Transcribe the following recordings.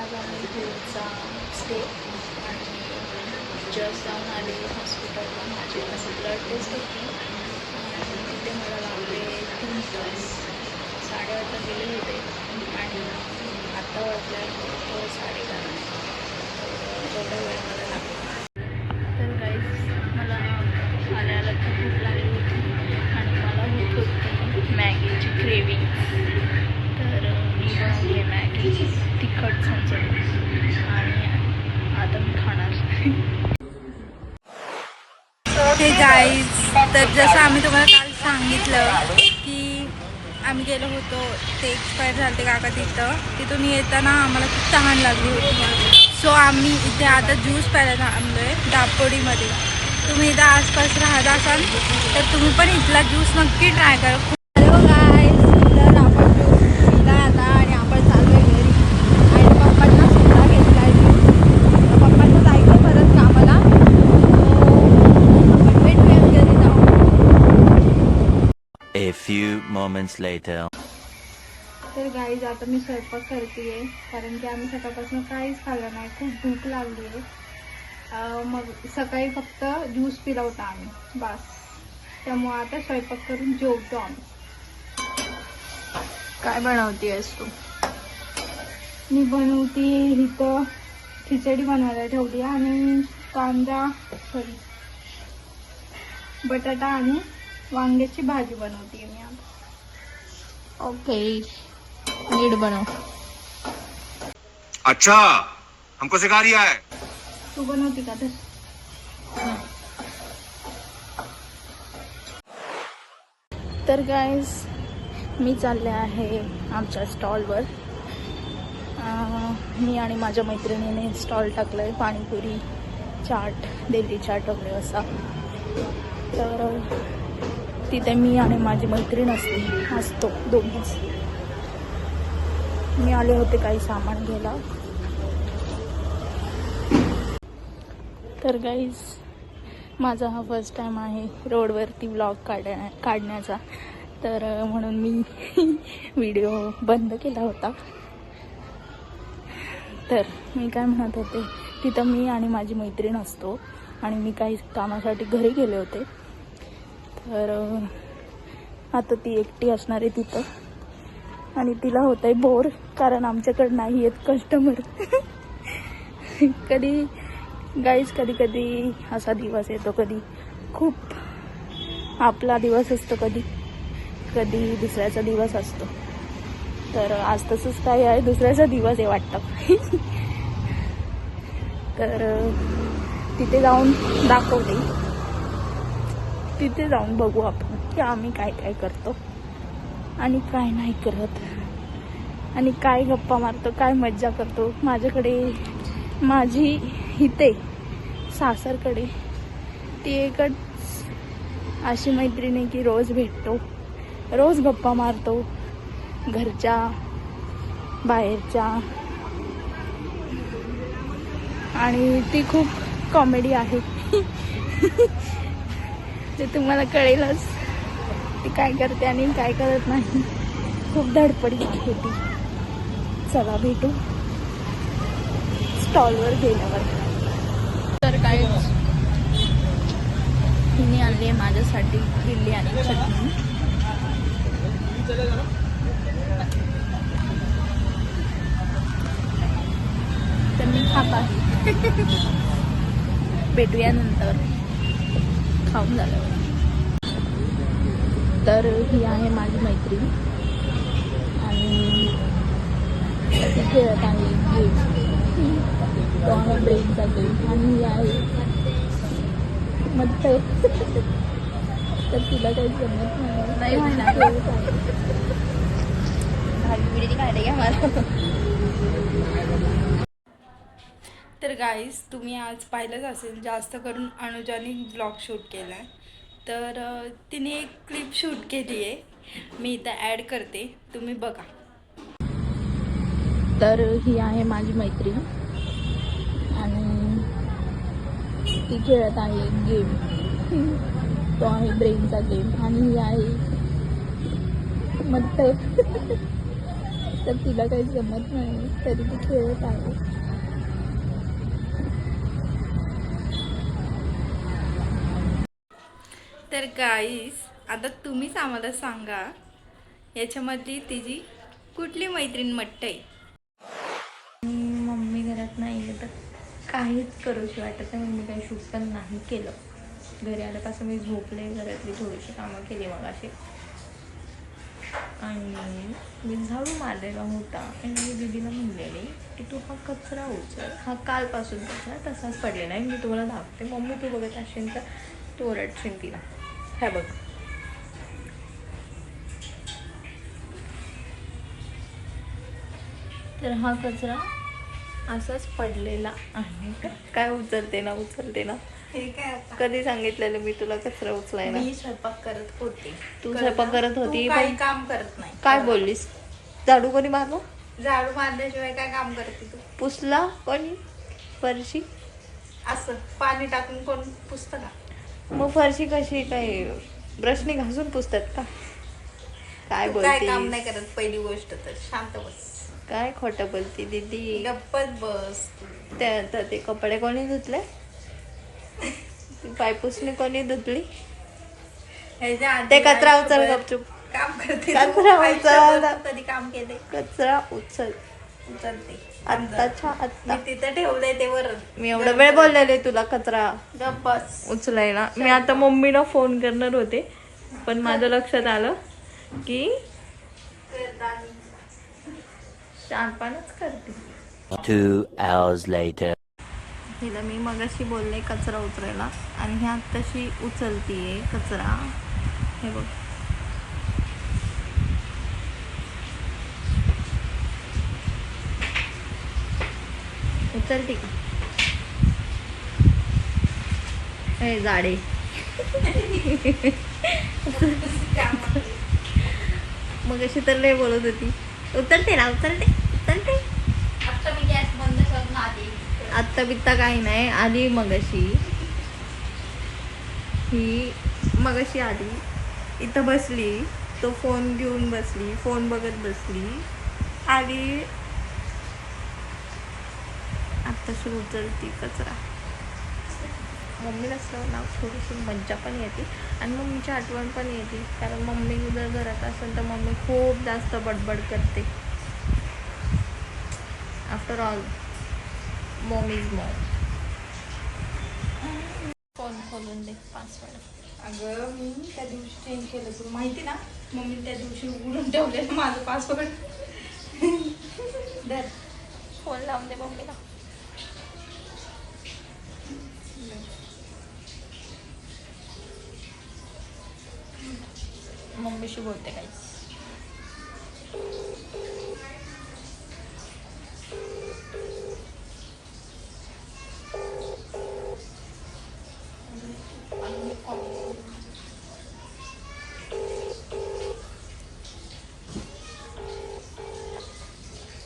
आज आम्ही पुढचा स्टे आणि जस्ट जाऊन आले हॉस्पिटलला. माझी असं ब्लड टेस्ट होती आणि तिथे मला लागले 3 तास. 8:30 गेले होते आणि आता वाजल्या 11:30. एवढा वेळ मला लागला. तर गाईज मला आल्याला खूप भूक लागली होती आणि मला होत होती मॅगीची क्रेविंग. तर मी बनवली आहे मॅगी तिखट झणझणीत आणि आता मी खाणार. हे गाईज, तर जसं आम्ही तुम्हाला काल सांगितलं की आम्ही गेलो होतो, ते एक्सपायर झाले काका तिथून येताना आम्हाला खूप तहान लागली होती. सो आम्ही इथे आता ज्यूस प्यायला थांबलो आहे दापोडीमध्ये. तुम्ही इथं आसपास राहत असाल तर तुम्ही पण इथला ज्यूस नक्की ट्राय करा. हॅलो गाईज, तर आपण ज्यूस पिला आता आणि आपण चाललो आहे घरी आणि पप्पांना सुद्धा घेतला आहे ज्यूस. पप्पांना जायचं परत कामाला. A few moments later. तर गाईज आता मी स्वयंपाक करते कारण की आम्ही सकाळपासून काहीच खाल्लं नाही, खूप भूक लागली आहे. मग सकाळी फक्त ज्यूस पिला होता आम्ही बस, त्यामुळे आता स्वयंपाक करून जेवतो आम्ही. काय बनवतेस तू? मी बनवते इथं खिचडी बनवायला ठेवली आणि बटाटा आणि वांग्याची भाजी बनवते मी आता. ओके, नीट बनव. अच्छा, हमको सिखा रिया है. तू बनवते का तर? तर गाईज मी चालले आहे आमच्या स्टॉलवर. मी आणि माझ्या मैत्रिणीने स्टॉल टाकलं आहे पाणीपुरी चाट, दिल्ली चाट वगैरे असा. तर तिथे मी आणि माझी मैत्रीण असतो दोघीच. मी आले होते काही सामान घ्यायला. तर गाईज माझा हा फर्स्ट टाईम आहे रोडवरती व्लॉग काढण्याचा. तर म्हणून मी व्हिडिओ बंद केला होता. तर मी काय म्हणत होते, तिथं मी आणि माझी मैत्रीण असतो आणि मी काही कामासाठी घरी गेले होते. तर आता ती एकटी असणार आहे तिथं आणि तिला होत आहे बोर कारण आमच्याकडं नाही येत कस्टमर. कधी कधी असा दिवस येतो, कधी खूप आपला दिवस असतो, कधी दुसऱ्याचा दिवस असतो. तर आज तसंच काय आहे, दुसऱ्याचा दिवस आहे वाटतं. तर तिथे जाऊन दाखवते, तिथे जाऊन बघू आपण की आम्ही काय काय करतो आणि काय नाही करत आणि काय गप्पा मारतो, काय मज्जा करतो. माझी इथे सासरकडे ती एकच अशी मैत्रीण आहे की रोज भेटतो, रोज गप्पा मारतो, घरच्या बाहेरच्या. आणि ती खूप कॉमेडी आहे. ते तुम्हाला कळेलच ती काय करते आणि काय करत नाही. खूप धडपडी आहे ती. चला भेटू स्टॉलवर गेल्यावर. तर काय तिने आणली आहे माझ्यासाठी दिल्ली आणि चटणी. तर मी खात आहे. भेटूया नंतर खाऊन झाल्यावर. तर ही आहे माझी मैत्रीण आणि ती खेळत आहे गेम, तो आहे ब्रेनचा गेम आणि ही आहे मस्त. तर तिला काही जमत नाही. तर गाईज तुम्ही आज पाहिलंच असेल, जास्त करून अनुजाने ब्लॉग शूट केला आहे. तर तिने एक क्लिप शूट केली आहे, मी इथं ॲड करते, तुम्ही बघा. तर ही आहे माझी मैत्रीण आणि ती खेळत आहे गेम, तो आहे ब्रेनचा गेम आणि ही आहे मस्त. तर तिला काही जमत नाही तरी ती खेळत आहे. तर गाईस आता तुम्हीच आम्हाला सांगा याच्यामधली तिची कुठली मैत्रीण मट्ट आहे. मम्मी घरात नाही आहे तर काहीच करूशी वाटत नाही. मी काही शूट पण नाही केलं. घरी आल्यापासून मी झोपले, घरातली थोडीशी कामं केली मग अशी, आणि मी झाडू मारलेला होता आणि मी दीदीला म्हणलेली की तू हा कचरा उचल. हा कालपासून कचरा तसाच पडलेला आहे. मी तुम्हाला दाखवते. मम्मी तू बघत असेल तर तू ओरडशील तिला. ह्या बघ, तर हा कचरा असाच पडलेला आहे. काय उचलते ना हे काय आता कधी सांगितलेलं मी तुला कचरा उचलायला? मी स्वयंपाक करत होते. तू स्वयंपाक करत होती तू काही पण काम करत नाही. काय बोललीस? झाडू कोणी मारलो? झाडू मारल्याशिवाय काय काम करते तू? पुसला कोणी फरशी? असं पाणी टाकून कोण पुसतं का? मग फरशी कशी काय ब्रशने घासून पुसतात का? काय तू काय काम बोलते? नाही करत. पहिली गोष्ट तर शांत बस. काय खोटं बोलती दीदी? गप्पच बस. ते कपडे कोणी धुतले? ती पायपुसणी कोणी धुतली? ह्याच्या आधी ते कचरा आयुष्यभर उचल गपचूप. काम करते. कचरा तू उचल. आयुष्यभर तू कधी काम केले? कचरा उचल उचलते. आत्ताच्या मी आत्ता. तिथं ठेवलंय ते वर. मी एवढा वेळ बोललेले तुला कचरा गप्प बस. उचलायला. मी आता मम्मीला फोन करणार होते पण माझं लक्षात आलं की शानपणच करते. 2 hours later. हिला मी मगाशी बोलले कचरा उचलायला आणि ह्या आत्ताशी उचलतीये कचरा. हे बघ, उचलते का? हे जाडे. मग अशी तर लय बोलत होती. उचलते ना, उचलते. आता मी गॅस बंद करून आली. आत्ता बित्ता काही नाही. आली मगाशी. ही मगाशी आली, इथं बसली, तो फोन घेऊन बसली, फोन बघत बसली, आली आत्ताशी उचलती कचरा. मम्मी नसल्यावर ना थोडीशी मज्जा पण येते आणि मम्मीची आठवण पण येते. कारण मम्मी जर घरात असेल तर मम्मी खूप जास्त बडबड करते. After all Maugham is Maugham. Phone खोलून दे पासवर्ड. अगं मी त्या दिवशी चेंज केलं. तुला माहिती ना, मम्मी त्या दिवशी उघडून ठेवलेलं माझं पासवर्ड. धर, फोन लावून दे मम्मीला. मम्मीशी बोलते काहीच.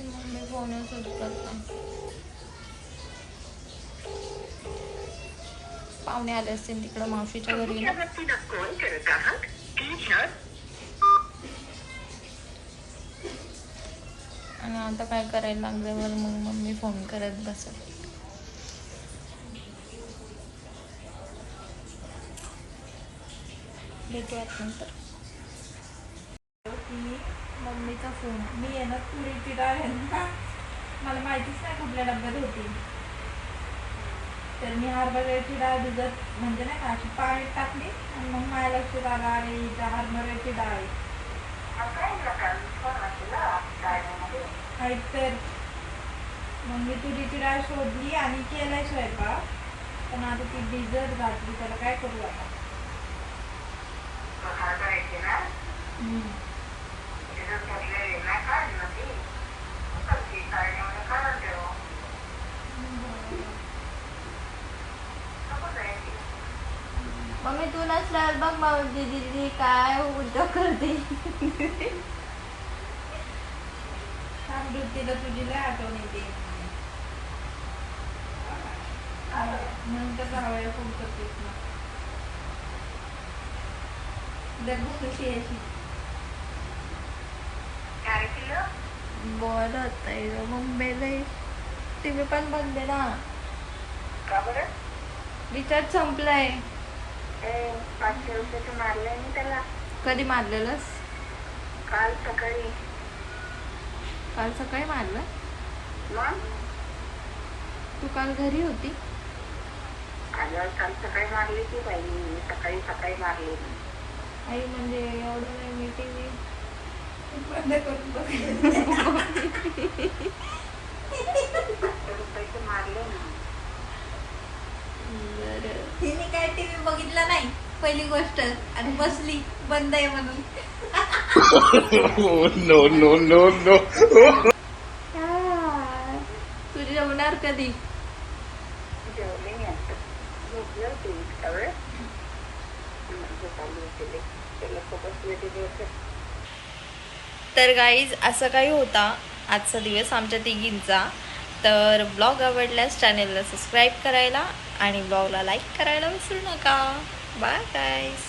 मम्मी फोनच उचलत नाही. पाहुणे आले असतील तिकडं मावशीच्या घरी ना. आणि आता काय करायला लागल्यावर मग मम्मी फोन करत बसत. भेटूयात नंतर. मम्मीचा फोन. मी आहे ना तुरीची डाळ आहे ना, मला माहितीच नाही कुठल्या डब्यात होती. तर मी हरभऱ्याची डाळ भिजत म्हणजे नाही का अशी पाण्यात टाकली आणि मग माझ्या लक्षात आलं अरे इथं हरभऱ्याची डाळ आहे. तर मग मी तुरीची डाळ शोधली आणि केलाय स्वयंपाक. पण आता ती भिजत घातली, त्याला काय करू आता? मम्मी तू नसल्यावर बघ मग दीदी काय उद्योग करते. तिला तुझी लय आठवण येते. नंतर जावया फोन करतेस ना. दर कशी यायची बोलत आहे मम्मीला टीव्ही पण बंद आहे ना. का बरं? रिचार्ज संपलाय. 500 रुपये मारले मी त्याला कधी मारलेलंस? काल सकाळी. काल सकाळी मारलं. मग तू काल घरी होती? काल सकाळी मारली की बाई, सकाळी सकाळी मारली. आई म्हणजे एवढं नाही मी टीव्ही बंद करून रुपये मारले ना. तिने काय टीव्ही बघितला नाही पहिली गोष्ट, आणि बसली बंद आहे म्हणून. no, no, no, no. तू जेवणार कधी? जेवले मी आता. झोपले होते इतका वेळ. झोपाली होते त्याला सोबत वेगळे. तर गाईज असं काही होता आजचा दिवस आमच्या तिघींचा. तर ब्लॉग आवडल्यास चॅनेलला सबस्क्राईब करायला आणि ब्लॉगला लाईक करायला विसरू नका. Bye guys.